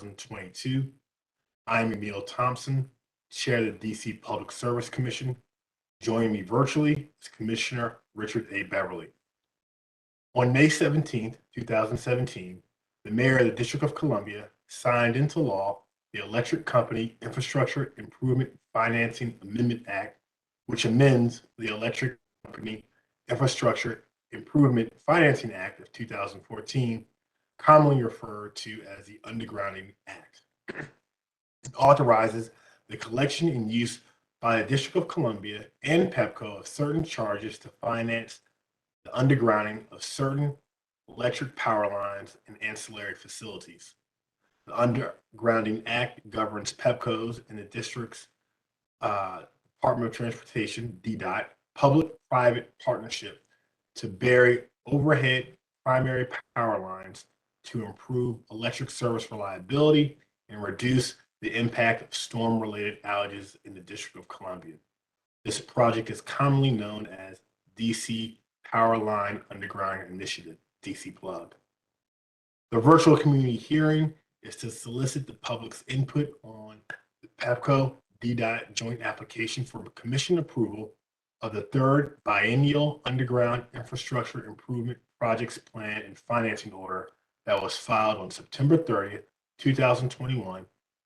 2022. I'm Emil Thompson, Chair of the DC Public Service Commission. Joining me virtually is Commissioner Richard A. Beverly. On May 17, 2017, the Mayor of the District of Columbia signed into law the Electric Company Infrastructure Improvement Financing Amendment Act, which amends the Electric Company Infrastructure Improvement Financing Act of 2014, commonly referred to as the Undergrounding Act. It authorizes the collection and use by the District of Columbia and Pepco of certain charges to finance the undergrounding of certain electric power lines and ancillary facilities. The Undergrounding Act governs Pepco's and the district's Department of Transportation, DDOT, public-private partnership to bury overhead primary power lines to improve electric service reliability and reduce the impact of storm-related outages in the District of Columbia. This project is commonly known as DC Power Line Underground Initiative, DC Plug. The virtual community hearing is to solicit the public's input on the Pepco DDOT joint application for commission approval of the third biennial underground infrastructure improvement projects plan and financing order that was filed on September 30th, 2021,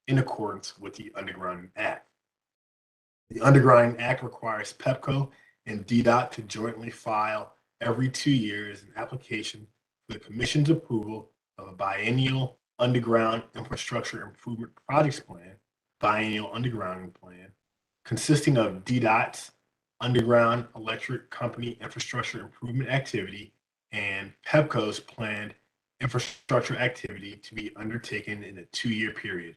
in accordance with the Undergrounding Act. The Undergrounding Act requires Pepco and DDOT to jointly file every 2 years an application for the Commission's approval of a biennial underground infrastructure improvement projects plan, biennial undergrounding plan, consisting of DDOT's Underground Electric Company Infrastructure Improvement Activity and Pepco's planned infrastructure activity to be undertaken in a 2-year period.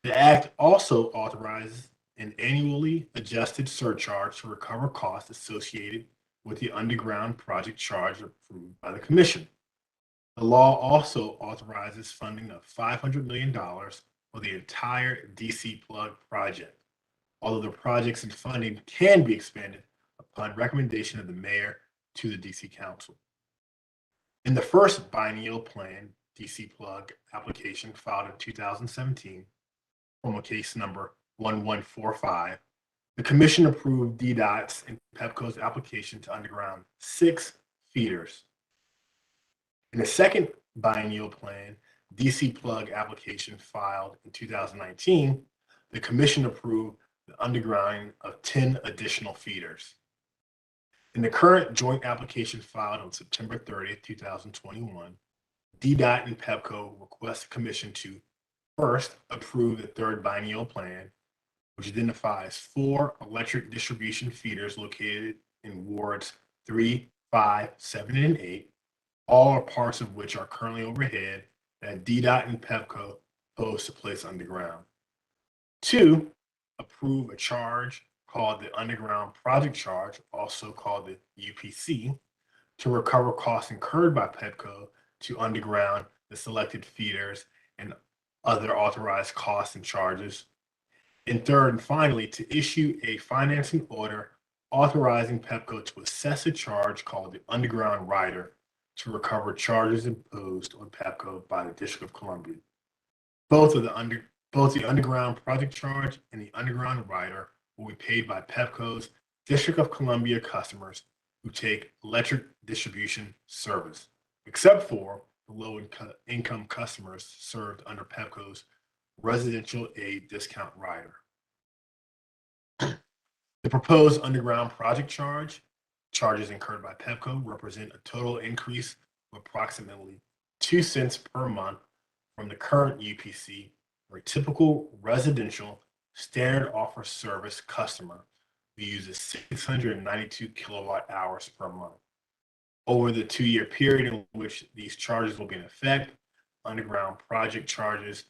The Act also authorizes an annually adjusted surcharge to recover costs associated with the underground project charge approved by the Commission. The law also authorizes funding of $500 million for the entire DC Plug project, although the projects and funding can be expanded upon recommendation of the Mayor to the DC Council. In the first biennial plan, DC Plug application filed in 2017, formal case number 1145, the Commission approved DDOT's and Pepco's application to underground 6 feeders. In the second biennial plan, DC Plug application filed in 2019, the Commission approved the undergrounding of 10 additional feeders. In the current joint application filed on September 30th, 2021, DDOT and Pepco request the Commission to first approve the third biennial plan, which identifies 4 electric distribution feeders located in wards 3, 5, 7, and 8, all are parts of which are currently overhead that DDOT and Pepco propose to place underground. 2, approve a charge called the Underground Project Charge, also called the UPC, to recover costs incurred by Pepco to underground the selected feeders and other authorized costs and charges. And third and finally, to issue a financing order authorizing Pepco to assess a charge called the Underground Rider to recover charges imposed on Pepco by the District of Columbia. Both the Underground Project Charge and the Underground Rider will be paid by Pepco's District of Columbia customers who take electric distribution service, except for the low-income customers served under Pepco's Residential Aid Discount Rider. The proposed Underground Project charges incurred by Pepco represent a total increase of approximately 2 cents per month from the current UPC for a typical residential standard offer service customer who uses 692 kilowatt hours per month. Over the 2-year period in which these charges will be in effect, underground project charges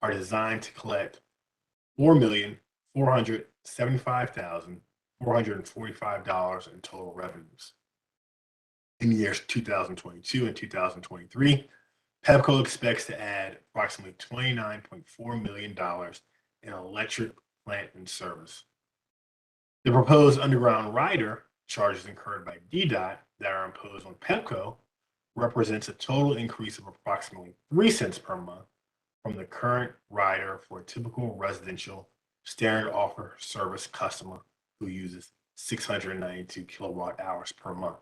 are designed to collect $4,475,445 in total revenues. In the years 2022 and 2023, Pepco expects to add approximately $29.4 million in electric plant and service. The proposed Underground Rider charges incurred by DDOT that are imposed on Pepco represents a total increase of approximately 3 cents per month from the current rider for a typical residential standard offer service customer who uses 692 kilowatt hours per month.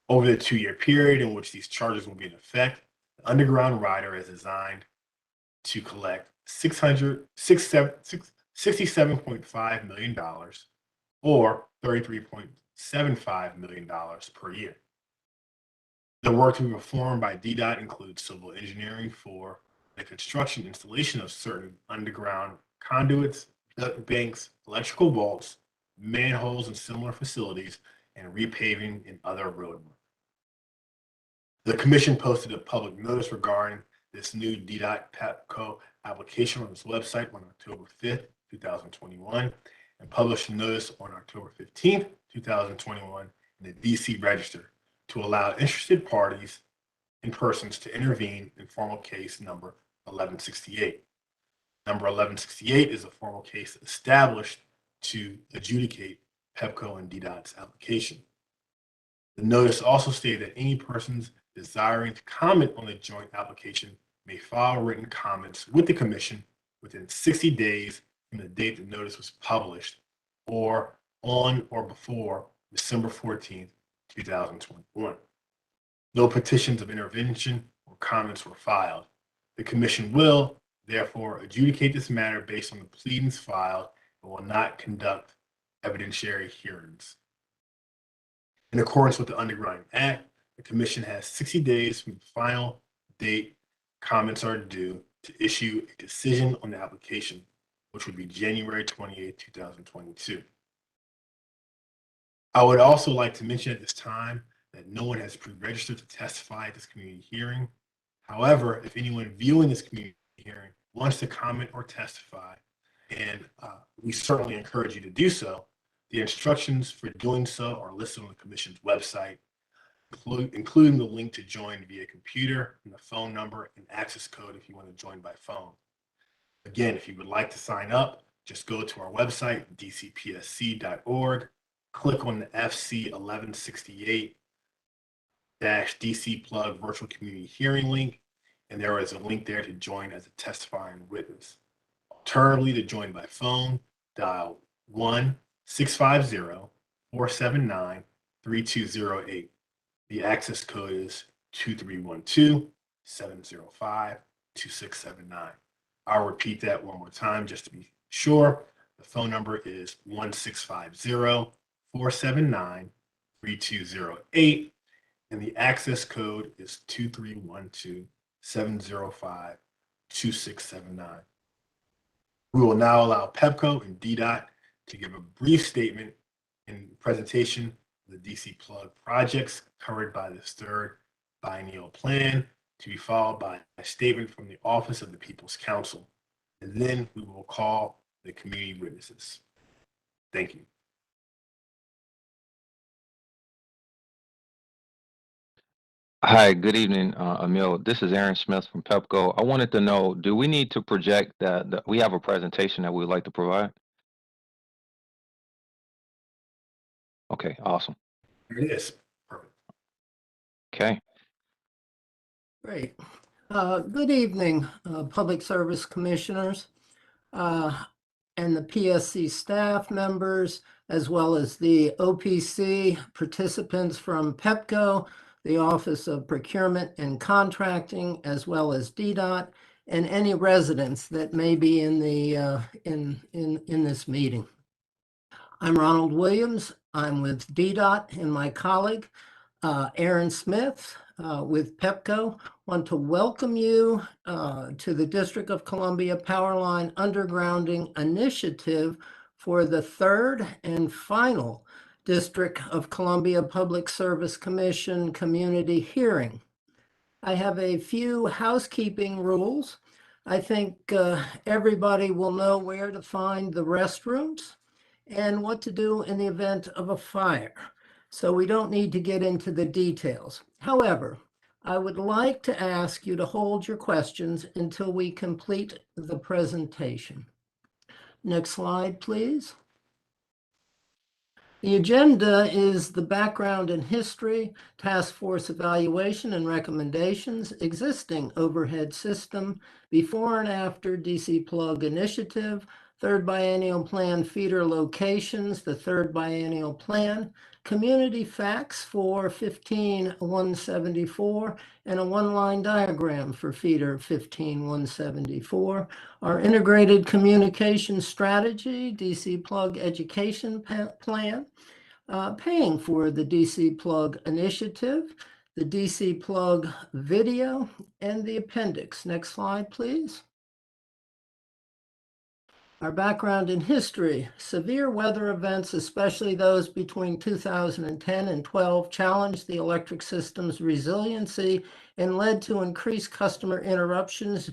Over the 2-year period in which these charges will be in effect, the underground rider is designed to collect $67.5 million or $33.75 million per year. The work to be performed by DDOT includes civil engineering for the construction installation of certain underground conduits, duct banks, electrical vaults, manholes and similar facilities, and repaving and other road work. The commission posted a public notice regarding this new DDOT Pepco application on its website on October 5th, 2021, and published a notice on October 15th, 2021 in the DC Register to allow interested parties and persons to intervene in formal case number 1168. Number 1168 is a formal case established to adjudicate Pepco and DDOT's application. The notice also stated that any persons desiring to comment on the joint application may file written comments with the commission within 60 days from the date the notice was published or on or before December 14th, 2021. No petitions of intervention or comments were filed. The commission will, therefore, adjudicate this matter based on the pleadings filed and will not conduct evidentiary hearings. In accordance with the Underground Act, the commission has 60 days from the final date comments are due to issue a decision on the application, which would be January 28, 2022. I would also like to mention at this time that no one has pre-registered to testify at this community hearing. However, if anyone viewing this community hearing wants to comment or testify, and we certainly encourage you to do so, the instructions for doing so are listed on the commission's website, including the link to join via computer and the phone number and access code if you want to join by phone. Again, if you would like to sign up, just go to our website, dcpsc.org, click on the FC1168 DC plug virtual community hearing link, and there is a link there to join as a testifying witness. Alternatively, to join by phone, dial 1-650-479-3208. The access code is 2312-705-2679. I'll repeat that one more time just to be sure. The phone number is 1-650-479-3208, and the access code is 2312-705-2679. We will now allow Pepco and DDOT to give a brief statement and presentation of the DC plug projects covered by this third biennial plan, to be followed by a statement from the Office of the People's Counsel. And then we will call the community witnesses. Thank you. Hi, good evening, Emil. This is Aaron Smith from Pepco. I wanted to know, do we need to project that we have a presentation that we would like to provide? Okay, awesome. Here it is. Perfect. Okay. Great. Good evening, Public Service Commissioners and the PSC staff members, as well as the OPC participants from Pepco, the Office of Procurement and Contracting, as well as DDOT, and any residents that may be in the in this meeting. I'm Ronald Williams. I'm with DDOT, and my colleague, Aaron Smith, with Pepco, want to welcome you to the District of Columbia Powerline Undergrounding Initiative for the third and final District of Columbia Public Service Commission community hearing. I have a few housekeeping rules. I think everybody will know where to find the restrooms and what to do in the event of a fire. So we don't need to get into the details. However, I would like to ask you to hold your questions until we complete the presentation. Next slide, please. The agenda is the background and history, task force evaluation and recommendations, existing overhead system, before and after DC plug initiative, third biennial plan feeder locations, the third biennial plan, community facts for 15174, and a one-line diagram for feeder 15174. Our integrated communication strategy, DC plug education plan, paying for the DC plug initiative, the DC plug video, and the appendix. Next slide, please. Our background in history: severe weather events, especially those between 2010 and 12, challenged the electric system's resiliency and led to increased customer interruptions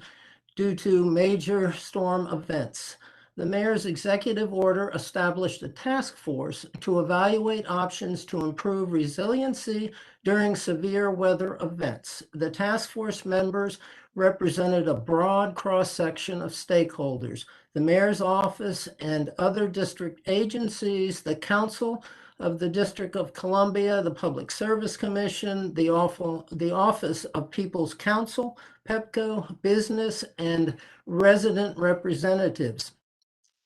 due to major storm events. The mayor's executive order established a task force to evaluate options to improve resiliency during severe weather events. The task force members represented a broad cross-section of stakeholders: the mayor's office and other district agencies, the Council of the District of Columbia, the Public Service Commission, the Office of People's Counsel, Pepco, business, and resident representatives.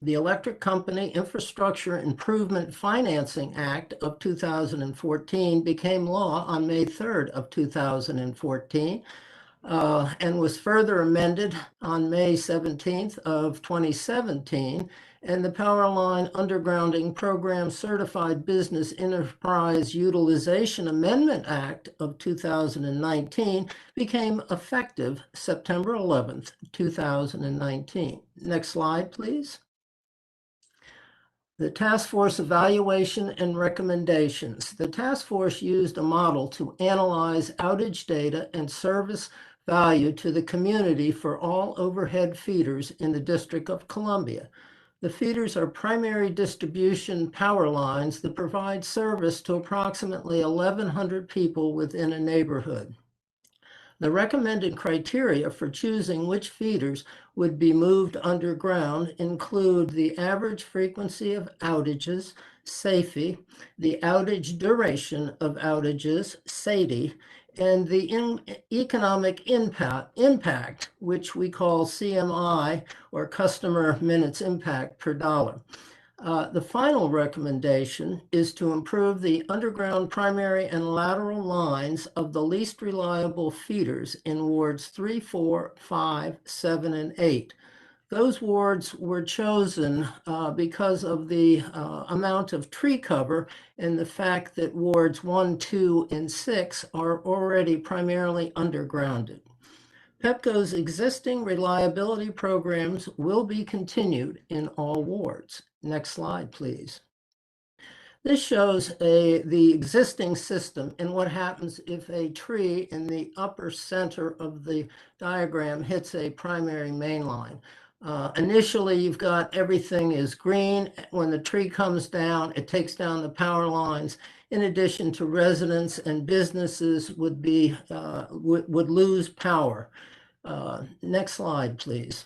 The Electric Company Infrastructure Improvement Financing Act of 2014 became law on May 3rd of 2014. And was further amended on May 17th of 2017, and the Powerline Undergrounding Program Certified Business Enterprise Utilization Amendment Act of 2019 became effective September 11th, 2019. Next slide, please. The task force evaluation and recommendations. The task force used a model to analyze outage data and service value to the community for all overhead feeders in the District of Columbia. The feeders are primary distribution power lines that provide service to approximately 1,100 people within a neighborhood. The recommended criteria for choosing which feeders would be moved underground include the average frequency of outages, SAFE, the outage duration of outages, SADI, and the economic impact, which we call CMI, or customer minutes impact per dollar. The final recommendation is to improve the underground primary and lateral lines of the least reliable feeders in wards 3, 4, 5, 7, and 8. Those wards were chosen because of the amount of tree cover and the fact that wards 1, 2, and 6 are already primarily undergrounded. Pepco's existing reliability programs will be continued in all wards. Next slide, please. This shows the existing system and what happens if a tree in the upper center of the diagram hits a primary main line. Initially, you've got everything is green. When the tree comes down, it takes down the power lines. In addition to residents and businesses would lose power. Next slide, please.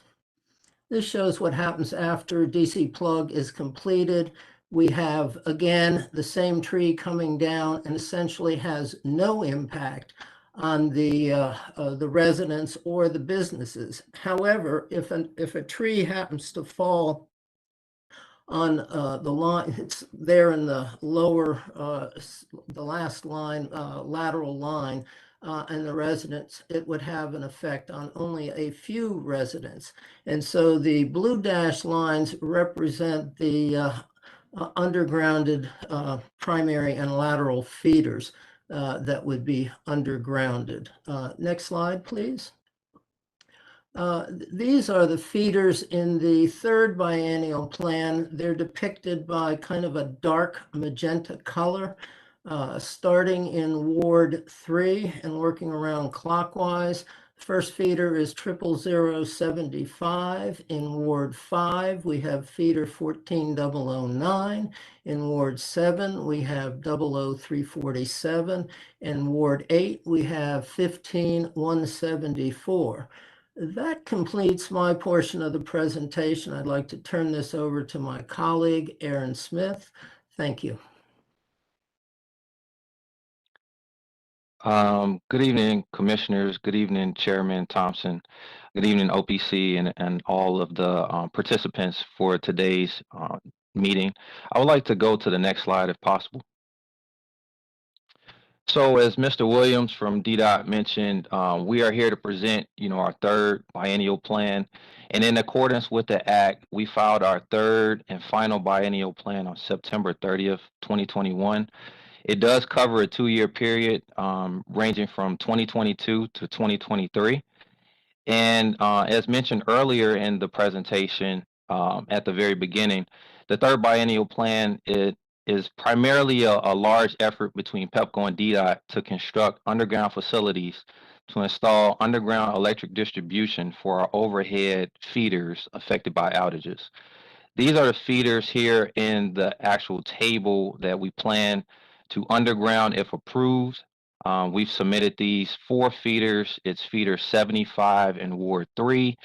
This shows what happens after DC plug is completed. We have, again, the same tree coming down and essentially has no impact on the residents or the businesses. However, if a tree happens to fall on the line, it's there in the lower, the last line, lateral line, and the residents, it would have an effect on only a few residents. And so the blue dashed lines represent the undergrounded primary and lateral feeders that would be undergrounded. Next slide, please. These are the feeders in the third biennial plan. They're depicted by kind of a dark magenta color, starting in Ward 3 and working around clockwise. First feeder is 00075. In Ward 5, we have feeder 14009. In Ward 7, we have 00347. In Ward 8, we have 15174. That completes my portion of the presentation. I'd like to turn this over to my colleague, Aaron Smith. Thank you. Good evening, commissioners. Good evening, Chairman Thompson. Good evening, OPC and all of the participants for today's meeting. I would like to go to the next slide if possible. So as Mr. Williams from DDOT mentioned, we are here to present, our third biennial plan. And in accordance with the act, we filed our third and final biennial plan on September 30th, 2021. It does cover a 2-year period ranging from 2022 to 2023. And as mentioned earlier in the presentation, at the very beginning, the third biennial plan is primarily a large effort between Pepco and DDOT to construct underground facilities to install underground electric distribution for our overhead feeders affected by outages. These are the feeders here in the actual table that we plan to underground if approved. We've submitted these 4 feeders. It's feeder 75 in Ward 3.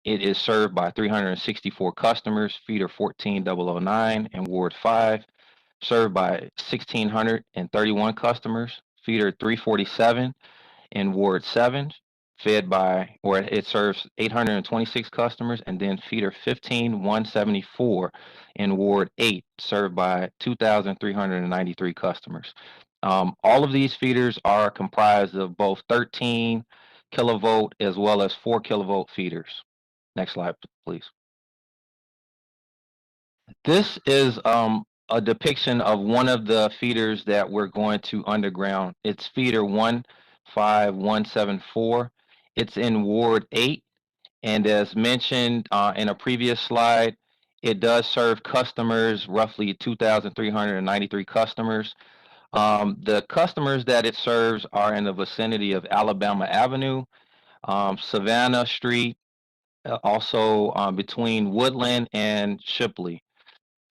It is served by 364 customers. Feeder 14009 in Ward 5, served by 1,631 customers. Feeder 347 in Ward 7, it serves 826 customers, and then feeder 15174 in Ward 8, served by 2,393 customers. All of these feeders are comprised of both 13 kilovolt as well as 4 kilovolt feeders. Next slide, please. This is a depiction of one of the feeders that we're going to underground. It's feeder 15174. It's in Ward 8. And as mentioned in a previous slide, it does serve customers, roughly 2,393 customers. The customers that it serves are in the vicinity of Alabama Avenue, Savannah Street, also between Woodland and Shipley.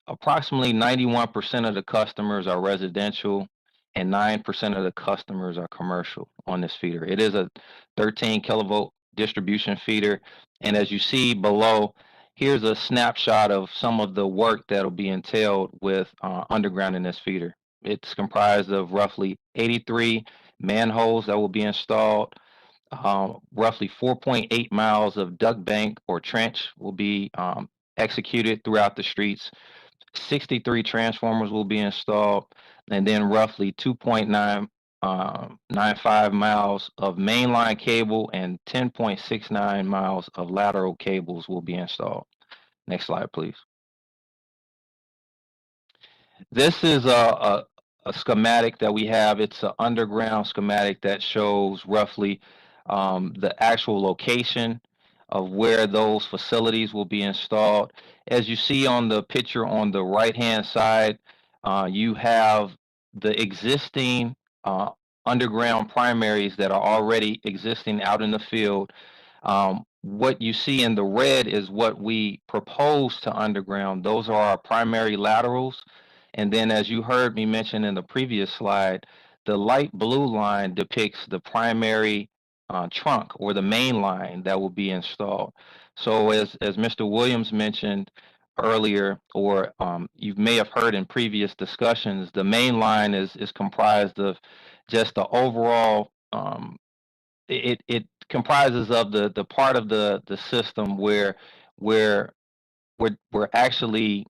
Approximately 91% of the customers are residential and 9% of the customers are commercial on this feeder. It is a 13 kilovolt distribution feeder. And as you see below, here's a snapshot of some of the work that'll be entailed with undergrounding this feeder. It's comprised of roughly 83 manholes that will be installed. Roughly 4.8 miles of duct bank or trench will be executed throughout the streets. 63 transformers will be installed, and then roughly 2.95 miles of mainline cable and 10.69 miles of lateral cables will be installed. Next slide, please. This is a schematic that we have. It's an underground schematic that shows roughly the actual location of where those facilities will be installed. As you see on the picture on the right-hand side, you have the existing underground primaries that are already existing out in the field. What you see in the red is what we propose to underground. Those are our primary laterals. And then as you heard me mention in the previous slide, the light blue line depicts the primary trunk or the main line that will be installed. So as Mr. Williams mentioned earlier, or you may have heard in previous discussions, the main line is comprised of just the overall, it comprises of the part of the system where we're actually,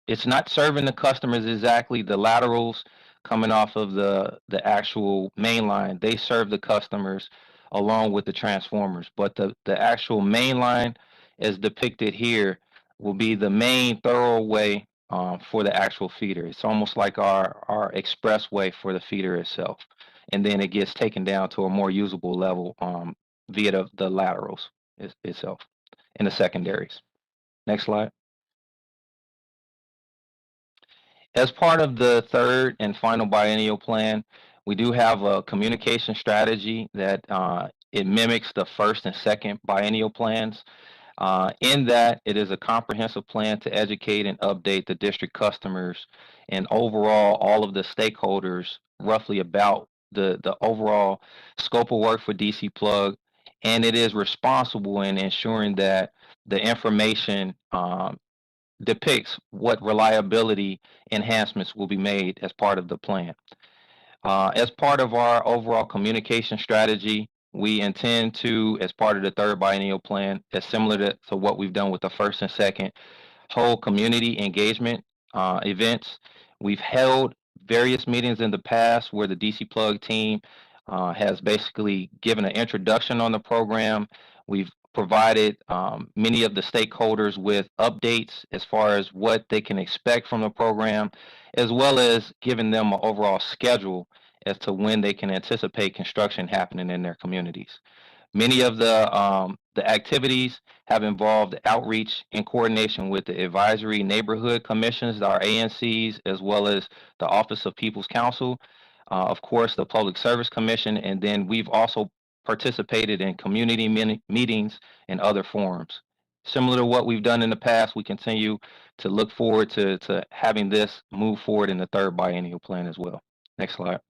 it's not serving the customers exactly. The laterals coming off of the actual main line, they serve the customers along with the transformers. But the actual main line, as depicted here, will be the main thoroughway for the actual feeder. It's almost like our expressway for the feeder itself. And then it gets taken down to a more usable level via the laterals itself in the secondaries. Next slide. As part of the third and final biennial plan, we do have a communication strategy that it mimics the first and second biennial plans. In that, it is a comprehensive plan to educate and update the district customers and overall all of the stakeholders roughly about the overall scope of work for DC Plug. And it is responsible in ensuring that the information depicts what reliability enhancements will be made as part of the plan. As part of our overall communication strategy, we intend to, as part of the third biennial plan, as similar to what we've done with the first and second, hold community engagement events. We've held various meetings in the past where the DC Plug team has basically given an introduction on the program. We've provided many of the stakeholders with updates as far as what they can expect from the program, as well as giving them an overall schedule as to when they can anticipate construction happening in their communities. Many of the activities have involved outreach in coordination with the advisory neighborhood commissions, our ANCs, as well as the Office of People's Counsel, of course, the Public Service Commission, and then we've also participated in community meetings and other forums. Similar to what we've done in the past, we continue to look forward to having this move forward in the third biennial plan as well. Next slide.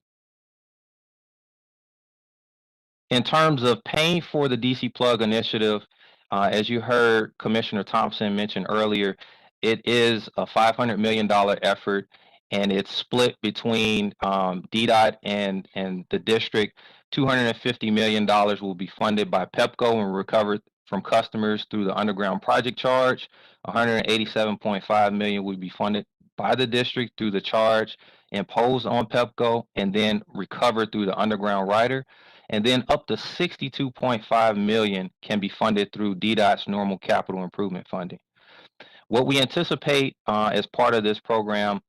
In terms of paying for the DC Plug initiative, as you heard Commissioner Thompson mention earlier, it is a $500 million effort, and it's split between DDOT and the district. $250 million will be funded by Pepco and recovered from customers through the underground project charge. $187.5 million will be funded by the district through the charge imposed on Pepco and then recovered through the underground rider. And then up to $62.5 million can be funded through DDOT's normal capital improvement funding. What we anticipate as part of this program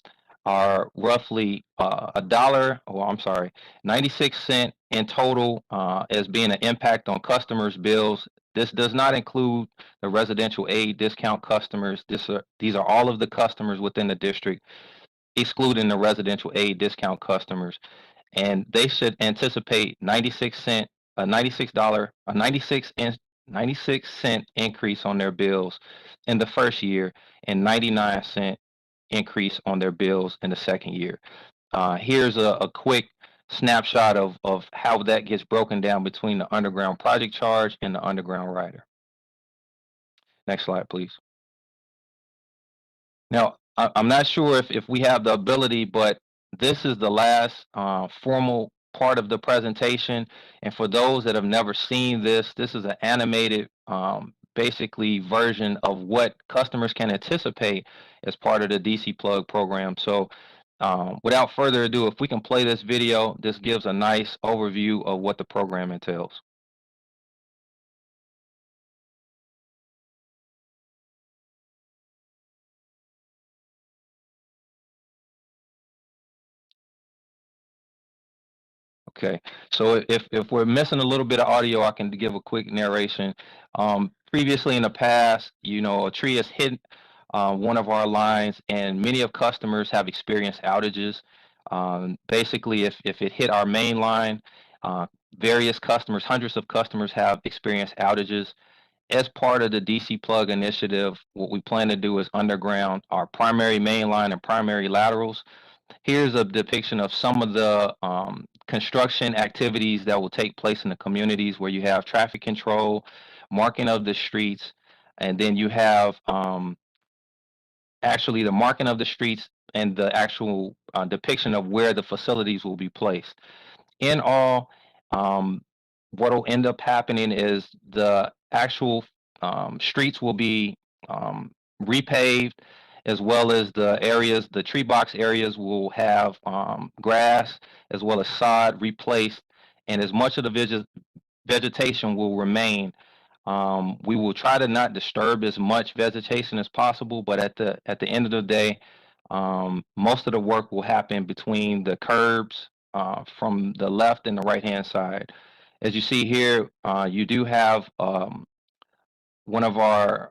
are roughly $1, 96 cents in total as being an impact on customers' bills. This does not include the residential aid discount customers. These are all of the customers within the district, excluding the residential aid discount customers. And they should anticipate 96 cent, a $96, a 96 cent increase on their bills in the first year, and 99 cent increase on their bills in the second year. Here's a quick snapshot of how that gets broken down between the underground project charge and the underground rider. Next slide, please. Now, I'm not sure if we have the ability, but this is the last formal part of the presentation. And for those that have never seen this, this is an animated basically version of what customers can anticipate as part of the DC Plug program. So without further ado, if we can play this video, this gives a nice overview of what the program entails. Okay, so if we're missing a little bit of audio, I can give a quick narration. Previously in the past, you know, a tree has hit one of our lines, and many of customers have experienced outages. Basically, if it hit our main line, various customers, hundreds of customers have experienced outages. As part of the DC Plug initiative, what we plan to do is underground our primary main line and primary laterals. Here's a depiction of some of the construction activities that will take place in the communities where you have traffic control, marking of the streets, and then you have actually the marking of the streets and the actual depiction of where the facilities will be placed. In all, what will end up happening is the actual streets will be repaved, as well as the areas, the tree box areas will have grass as well as sod replaced, and as much of the vegetation will remain. We will try to not disturb as much vegetation as possible, but at the end of the day, most of the work will happen between the curbs from the left and the right hand side. As you see here, you do have one of our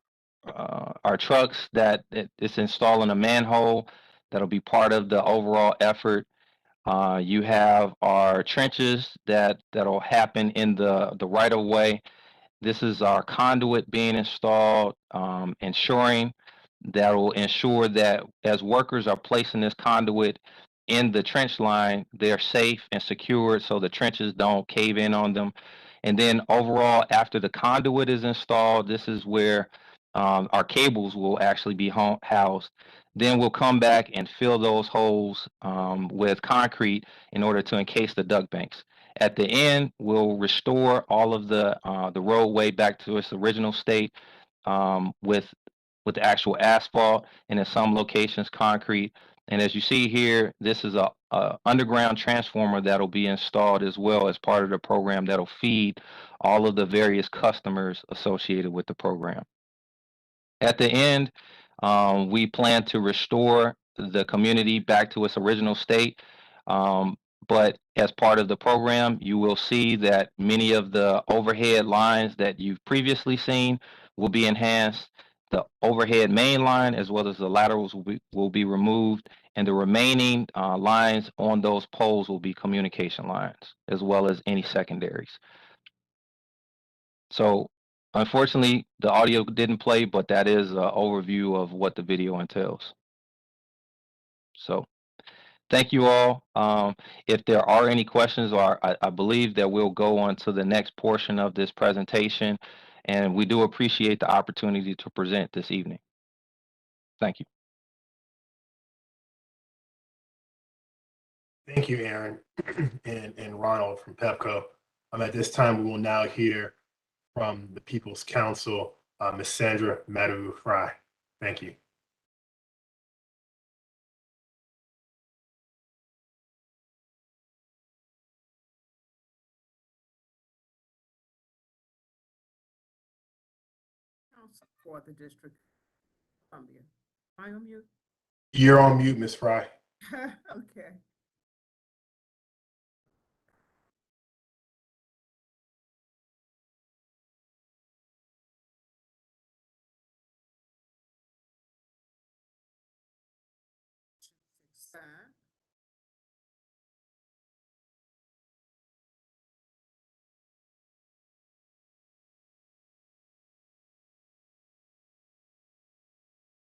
trucks that is installing a manhole that'll be part of the overall effort. You have our trenches that'll happen in the right of way. This is our conduit being installed, ensuring that will ensure that as workers are placing this conduit in the trench line, they're safe and secured so the trenches don't cave in on them. And then overall, after the conduit is installed, this is where our cables will actually be housed. Then we'll come back and fill those holes with concrete in order to encase the duct banks. At the end, we'll restore all of the roadway back to its original state with the actual asphalt, and in some locations concrete. And as you see here, this is a underground transformer that'll be installed as well as part of the program that'll feed all of the various customers associated with the program. At the end, we plan to restore the community back to its original state. But as part of the program, you will see that many of the overhead lines that you've previously seen will be enhanced. The overhead main line as well as the laterals will be removed, and the remaining lines on those poles will be communication lines as well as any secondaries. So unfortunately, the audio didn't play, but that is an overview of what the video entails. So thank you all. If there are any questions, or I believe that we'll go on to the next portion of this presentation, and we do appreciate the opportunity to present this evening. Thank you. Thank you, Aaron and Ronald from Pepco. At this time, we will now hear from the People's Counsel, Ms. Sandra Madavu-Fry. Thank you. Counsel for the District of Columbia. Am I on mute? You're on mute, Ms. Fry. Okay.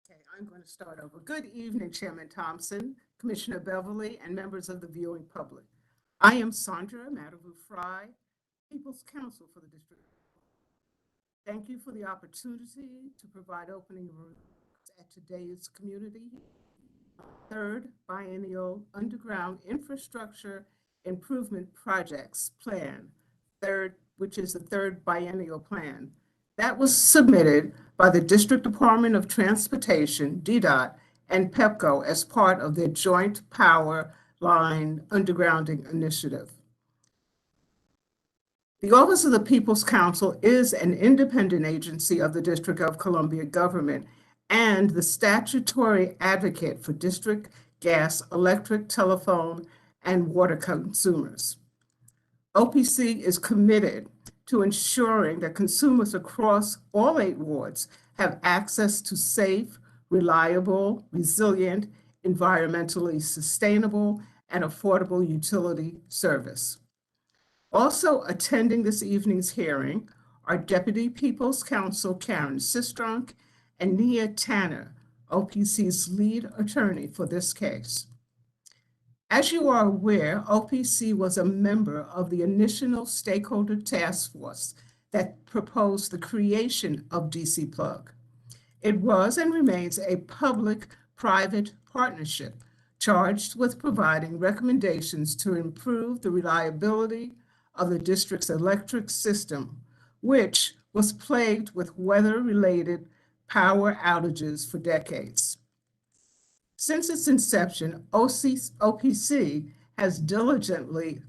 Okay, I'm going to start over. Good evening, Chairman Thompson, Commissioner Beverly, and members of the viewing public. I am Sandra Madavu-Fry, People's Counsel for the District. Thank you for the opportunity to provide opening remarks at today's community third biennial underground infrastructure improvement projects plan, which is the third biennial plan. That was submitted by the District Department of Transportation, DDOT, and Pepco as part of their joint power line undergrounding initiative. The Office of the People's Counsel is an independent agency of the District of Columbia government and the statutory advocate for district gas, electric, telephone, and water consumers. OPC is committed to ensuring that consumers across all 8 wards have access to safe, reliable, resilient, environmentally sustainable, and affordable utility service. Also attending this evening's hearing are Deputy People's Counsel Karen Sistrunk and Nia Tanner, OPC's lead attorney for this case. As you are aware, OPC was a member of the initial stakeholder task force that proposed the creation of DC Plug. It was and remains a public-private partnership charged with providing recommendations to improve the reliability of the district's electric system, which was plagued with weather-related power outages for decades. Since its inception, OPC has diligently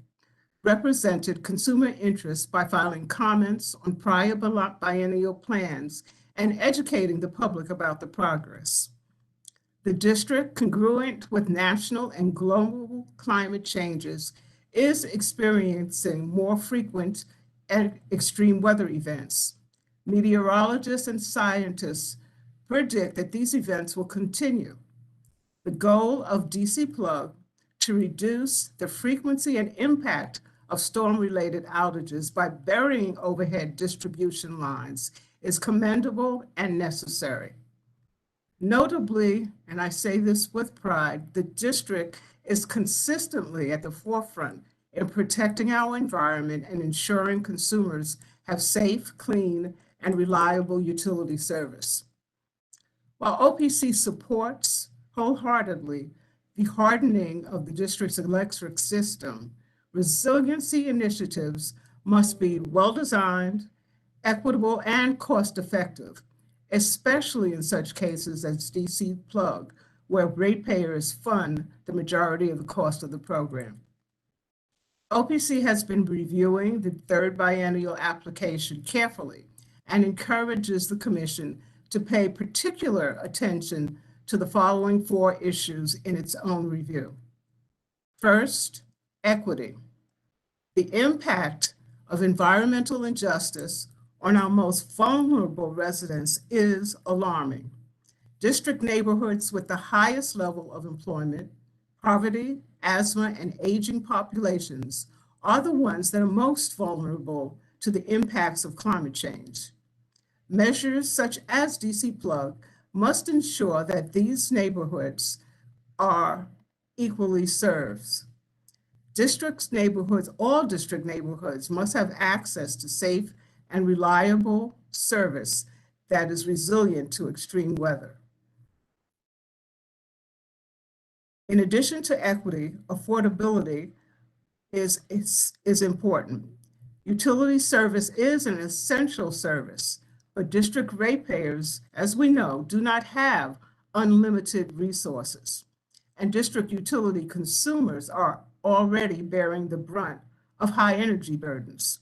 represented consumer interests by filing comments on prior biennial plans and educating the public about the progress. The district, congruent with national and global climate changes, is experiencing more frequent and extreme weather events. Meteorologists and scientists predict that these events will continue. The goal of DC Plug to reduce the frequency and impact of storm-related outages by burying overhead distribution lines is commendable and necessary. Notably, and I say this with pride, the district is consistently at the forefront in protecting our environment and ensuring consumers have safe, clean, and reliable utility service. While OPC supports wholeheartedly the hardening of the district's electric system, resiliency initiatives must be well-designed, equitable, and cost-effective, especially in such cases as DC Plug, where ratepayers fund the majority of the cost of the program. OPC has been reviewing the third biennial application carefully and encourages the Commission to pay particular attention to the following 4 issues in its own review. First, equity. The impact of environmental injustice on our most vulnerable residents is alarming. District neighborhoods with the highest level of employment, poverty, asthma, and aging populations are the ones that are most vulnerable to the impacts of climate change. Measures such as DC Plug must ensure that these neighborhoods are equally served. All district neighborhoods must have access to safe and reliable service that is resilient to extreme weather. In addition to equity, affordability is important. Utility service is an essential service, but district ratepayers, as we know, do not have unlimited resources, and district utility consumers are already bearing the brunt of high energy burdens.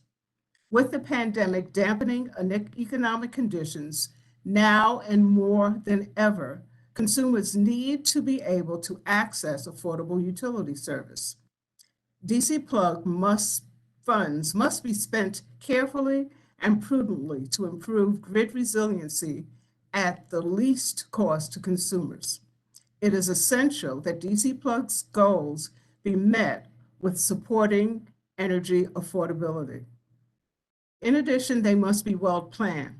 With the pandemic dampening economic conditions, now and more than ever, consumers need to be able to access affordable utility service. DC Plug funds must be spent carefully and prudently to improve grid resiliency at the least cost to consumers. It is essential that DC Plug's goals be met with supporting energy affordability. In addition, they must be well planned.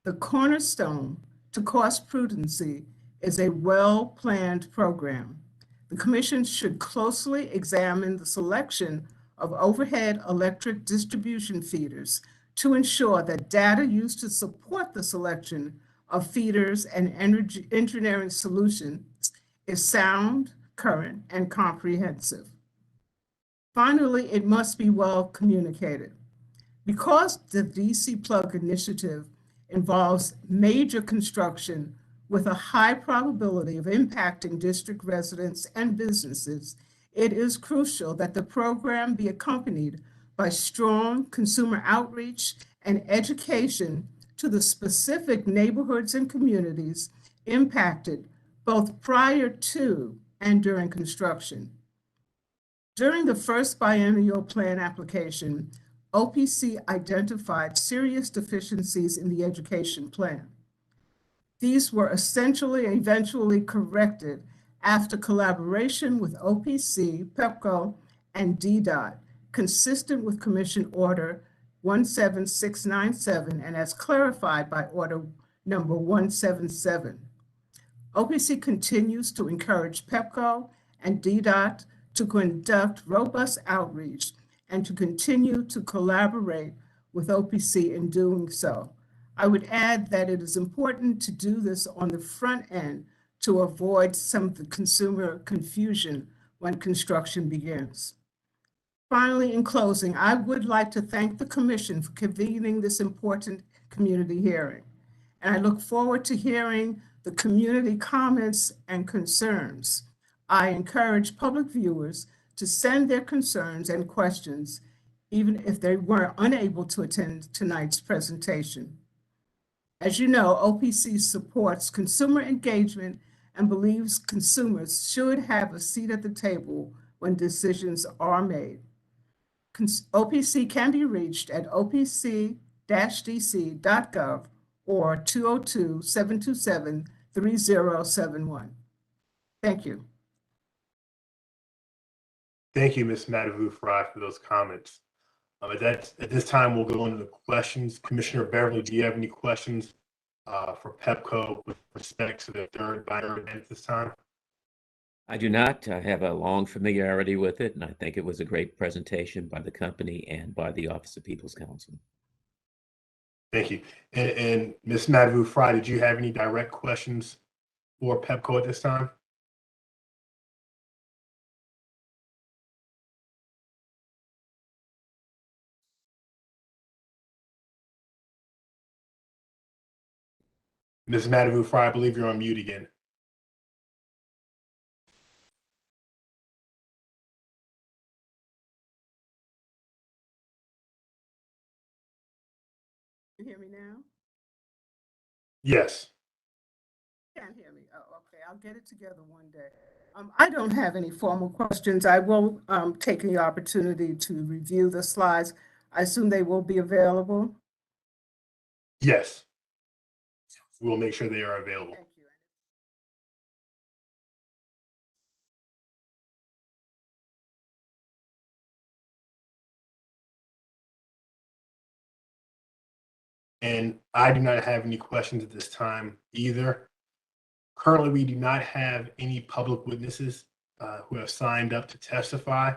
The cornerstone to cost prudency is a well-planned program. The Commission should closely examine the selection of overhead electric distribution feeders to ensure that data used to support the selection of feeders and energy engineering solutions is sound, current, and comprehensive. Finally, it must be well communicated. Because the DC Plug initiative involves major construction with a high probability of impacting district residents and businesses, it is crucial that the program be accompanied by strong consumer outreach and education to the specific neighborhoods and communities impacted both prior to and during construction. During the first biennial plan application, OPC identified serious deficiencies in the education plan. These were eventually corrected after collaboration with OPC, Pepco, and DDOT, consistent with Commission Order 17697 and as clarified by Order number 177. OPC continues to encourage Pepco and DDOT to conduct robust outreach and to continue to collaborate with OPC in doing so. I would add that it is important to do this on the front end to avoid some of the consumer confusion when construction begins. Finally, in closing, I would like to thank the Commission for convening this important community hearing. And I look forward to hearing the community comments and concerns. I encourage public viewers to send their concerns and questions, even if they were unable to attend tonight's presentation. As you know, OPC supports consumer engagement and believes consumers should have a seat at the table when decisions are made. OPC can be reached at opc-dc.gov or 202-727-3071. Thank you. Thank you, Ms. Madhavu-Fry, for those comments. At this time, we'll go into the questions. Commissioner Beverly, do you have any questions for Pepco with respect to the third biennial event at this time? I do not. I have a long familiarity with it, and I think it was a great presentation by the company and by the Office of People's Counsel. Thank you. And Ms. Madhu-Fry, did you have any direct questions for Pepco at this time? Ms. Madhu-Fry, I believe you're on mute again. You hear me now? Yes. Can't hear me. Oh, okay. I'll get it together one day. I don't have any formal questions. I will take the opportunity to review the slides. I assume they will be available. Yes. We'll make sure they are available. Thank you. And I do not have any questions at this time either. Currently, we do not have any public witnesses who have signed up to testify.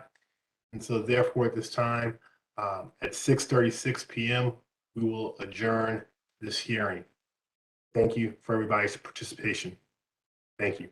And so therefore, at this time, at 6:36 p.m., we will adjourn this hearing. Thank you for everybody's participation. Thank you.